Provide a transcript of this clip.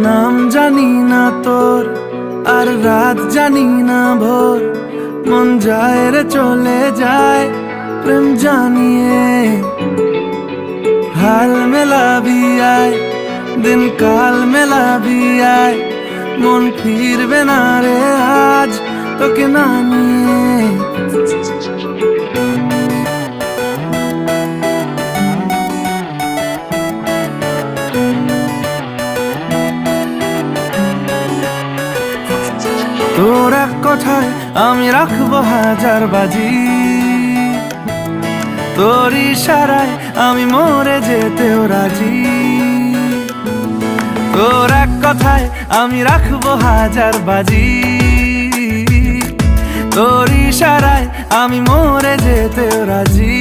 নাম জানি না তোর, আর রাত জানি না ভোর, মন যায় রে চলে যায় প্রেম জানিয়ে। হাল মেলাবি আয়, দিন কাল মেলাবি আয়, মন ফিরবে না রে আজ তোকে না নিয়ে। তোর এক কথায় আমি রাখবো হাজার বাজি, তোর ইশারায় আমি মরে যেতেও রাজি। তোর এক কথায় আমি রাখবো হাজার বাজি, তোর ইশারায় আমি মরে যেতেও রাজি।